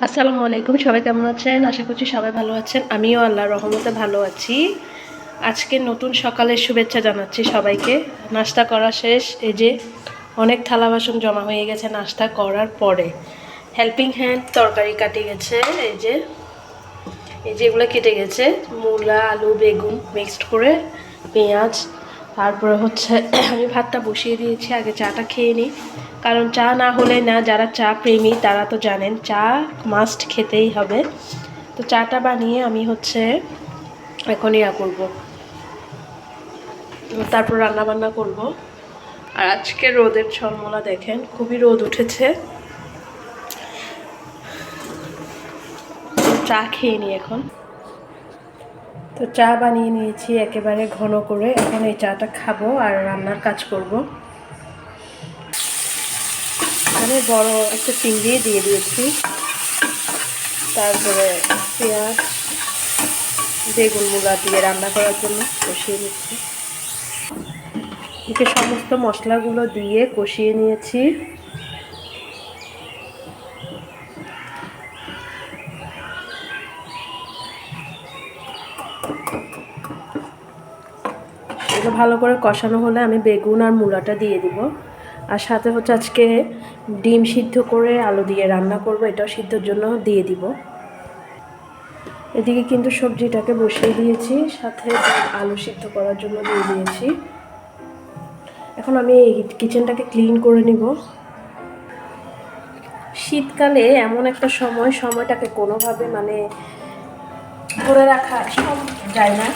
আসসালামু আলাইকুম, সবাই কেমন আছেন? আশা করছি সবাই ভালো আছেন। আমিও আল্লাহর রহমতে ভালো আছি। আজকে নতুন সকালের শুভেচ্ছা জানাচ্ছি সবাইকে। নাস্তা করা শেষ। এই যে অনেক থালা বাসন জমা হয়ে গেছে নাস্তা করার পরে। হেল্পিং হ্যান্ড তরকারি কাটে গেছে। এই যে এগুলো কেটে গেছে, মূলা, আলু, বেগুন মিক্সড করে, পেঁয়াজ। তারপরে হচ্ছে আমি ভাতটা বসিয়ে দিয়েছি, আগে চাটা খেয়ে নিই। কারণ চা না হলে না, যারা চা প্রেমী তারা তো জানেন চা মাস্ট খেতেই হবে। তো চাটা বানিয়ে আমি হচ্ছে এখন করব, তারপর রান্না বান্না করব। আর আজকে রোদের ছলমলা দেখেন, খুবই রোদ উঠেছে। চা খেয়ে নিই এখন। তো চা বানিয়ে নিয়েছি একেবারে ঘন করে, এখন এই চাটা খাবো আর রান্নার কাজ করব। আমি বড় একটা চিংড়ি দিয়ে দিয়েছি, তারপরে পেঁয়াজ, বেগুন, মূলা দিয়ে রান্না করার জন্য কষিয়ে নিচ্ছি। এতে সমস্ত মশলাগুলো দিয়ে কষিয়ে নিয়েছি। এটা ভালো করে কষানো হলে আমি বেগুন আর মূলাটা দিয়ে দিব। আর সাথে হচ্ছে আজকে ডিম সিদ্ধ করে আলু দিয়ে রান্না করব, এটাও সিদ্ধর জন্য দিয়ে দিব। এদিকে কিন্তু সবজিটাকে বসিয়ে দিয়েছি, সাথে আলু সিদ্ধ করার জন্য দিয়ে দিয়েছি। এখন আমি এই কিচেনটাকে ক্লিন করে নিব। শীতকালে এমন একটা সময়টাকে কোনোভাবে ধরে রাখা সব যায় না।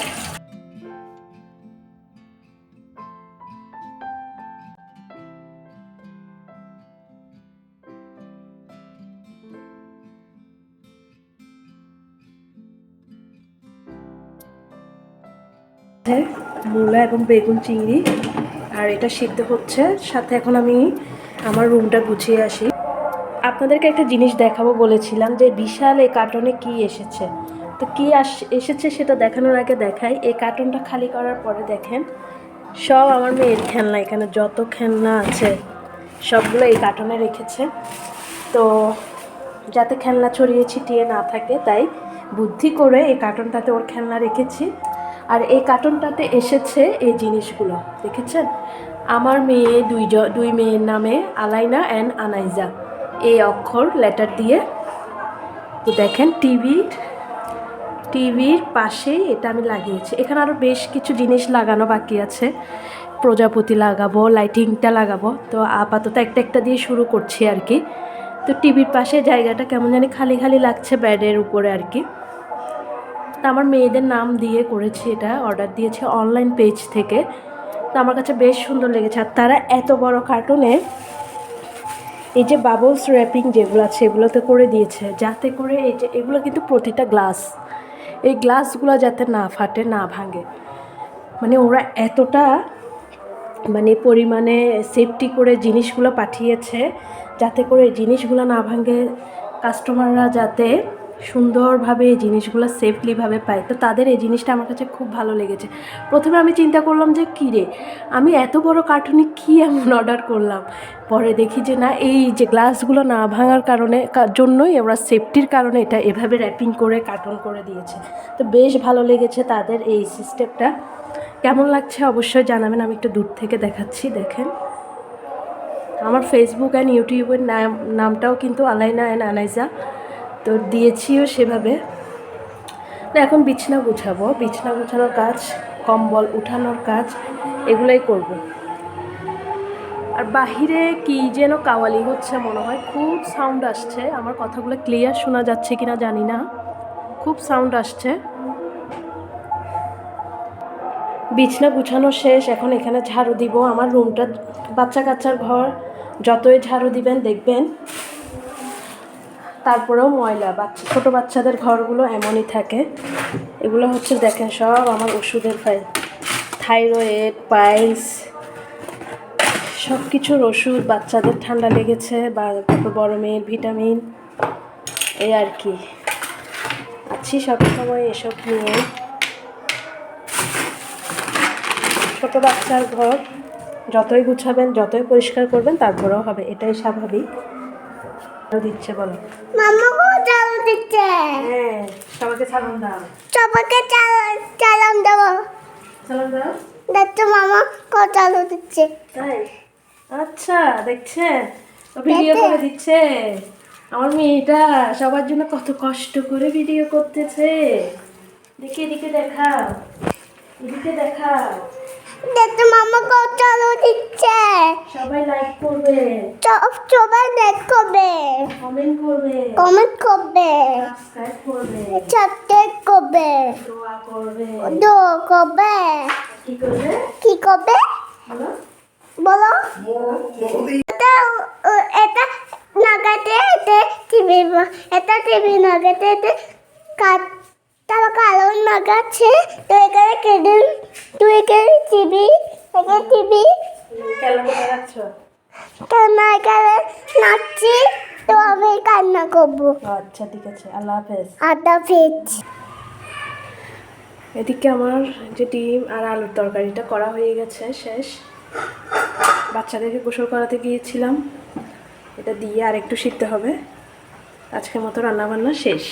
মূলা এবং বেগুন চিংড়ি আর এটা সিদ্ধ হচ্ছে, সাথে এখন আমি আমার রুমটা গুছিয়ে আসি। আপনাদেরকে একটা জিনিস দেখাবো বলেছিলাম যে বিশাল এই কার্টনে কি এসেছে। তো কি এসেছে সেটা দেখানোর আগে দেখাই। এই কার্টনটা খালি করার পরে দেখেন সব আমার মেয়ের খেলনা, এখানে যত খেলনা আছে সবগুলো এই কার্টনে রেখেছে। তো যাতে খেলনা ছড়িয়ে ছিটিয়ে না থাকে, তাই বুদ্ধি করে এই কার্টনটাতে ওর খেলনা রেখেছি। আর এই কার্টনটাতে এসেছে এই জিনিসগুলো, দেখেছেন? আমার মেয়ে দুই মেয়ের নামে আলাইনা অ্যান্ড আনাইজা, এই অক্ষর লেটার দিয়ে। তো দেখেন টিভির পাশে এটা আমি লাগিয়েছি। এখানে আরও বেশ কিছু জিনিস লাগানো বাকি আছে। প্রজাপতি লাগাবো, লাইটিংটা লাগাবো। তো আপাতত একটা দিয়ে শুরু করছি আর কি। তো টিভির পাশে জায়গাটা কেমন জানি খালি খালি লাগছে, বেডের উপরে আর কি। তো আমার মেয়েদের নাম দিয়ে করেছি, এটা অর্ডার দিয়েছে অনলাইন পেজ থেকে। তো আমার কাছে বেশ সুন্দর লেগেছে। আর তারা এত বড় কার্টুনে এই যে বাবলস র্যাপিং যেগুলো আছে এগুলোতে করে দিয়েছে, যাতে করে এই যে এগুলো কিন্তু প্রতিটা গ্লাস, এই গ্লাসগুলো যাতে না ফাটে না ভাঙে। ওরা এতটা পরিমাণে সেফটি করে জিনিসগুলো পাঠিয়েছে, যাতে করে জিনিসগুলো না ভাঙে, কাস্টমাররা যাতে সুন্দরভাবে এই জিনিসগুলো সেফলিভাবে পায়। তো তাদের এই জিনিসটা আমার কাছে খুব ভালো লেগেছে। প্রথমে আমি চিন্তা করলাম যে কী রে, আমি এত বড় কার্টুনে কী এমন অর্ডার করলাম। পরে দেখি যে না, এই যে গ্লাসগুলো না ভাঙার জন্যই ওরা সেফটির কারণে এটা এভাবে র্যাপিং করে কার্টুন করে দিয়েছে। তো বেশ ভালো লেগেছে তাদের এই সিস্টেমটা। কেমন লাগছে অবশ্যই জানাবেন। আমি একটু দূর থেকে দেখাচ্ছি, দেখেন। আমার ফেসবুক অ্যান্ড ইউটিউবের নামটাও কিন্তু আলাইনা অ্যান্ড আনাইজা, তো দিয়েছিও সেভাবে। তো এখন বিছানা গুছানোর কাজ, কম্বল উঠানোর কাজ, এগুলোই করব। আর বাহিরে কি যেন কাওয়ালি হচ্ছে মনে হয়, খুব সাউন্ড আসছে। আমার কথাগুলো ক্লিয়ার শোনা যাচ্ছে কিনা জানি না, খুব সাউন্ড আসছে। বিছনা গুছানো শেষ, এখন এখানে ঝাড়ু দিব। আমার রুমটা, বাচ্চা কাচ্চার ঘর যতই ঝাড়ু দিবেন দেখবেন তারপরেও ময়লা। ছোটো বাচ্চাদের ঘরগুলো এমনই থাকে। এগুলো হচ্ছে দেখেন সব আমার ওষুধের ফাইল, থাইরয়েড, পাইলস, সব কিছুর ওষুধ। বাচ্চাদের ঠান্ডা লেগেছে বা বড় মেয়ের ভিটামিন, এই আর কি। আছি সবসময় এসব নিয়ে। ছোটো বাচ্চার ঘর যতই গুছাবেন, যতই পরিষ্কার করবেন, তারপরেও হবে, এটাই স্বাভাবিক। দিচ্ছে বলো, চালু দিচ্ছে। হ্যাঁ, সবাইকে সালাম দাও। সবাইকে চালাম দেবো। সালাম দাও। দেখছো মামা চালু দিচ্ছে। তাই? আচ্ছা, দেখছেন? ও ভিডিও দেখে। করে দিচ্ছে। আমার মেয়েটা সবার জন্য কত কষ্ট করে ভিডিও করতেছে। দেখি এদিকে দেখাও। এদিকে দেখাও। দেখছো মামা চালু দিচ্ছে। সবাই লাইক করবে, সবাই দেখবে, কমেন্ট করবে, কমেন্ট করবে, সাবস্ক্রাইব করবে, সাবস্ক্রাইব করবে, দোয়া করবে। দোয়া করবে। কি করবে? কি করবে বলো। বলো। এটা এটা নাগাতে এটা টিভি, এটা টিভি নাগাতে এটা তার কালো নাগাচ্ছে। তো এখানে কেডেল, তুই এখানে টিভি, এখানে টিভি কেমন দেখাচ্ছ? কান্না এখানে নাচছি। তো আমি কান্না করবো। আচ্ছা, ঠিক আছে, আল্লাহ হাফেজ। আদা ফেজ। এদিকে আমার যে ডিম আর আলুর তরকারিটা করা হয়ে গেছে, শেষ। বাচ্চাদেরকে গোসল করাতে গিয়েছিলাম, এটা দিয়ে আর একটু সিদ্ধ হবে। আজকের মতো রান্নাবান্না শেষ।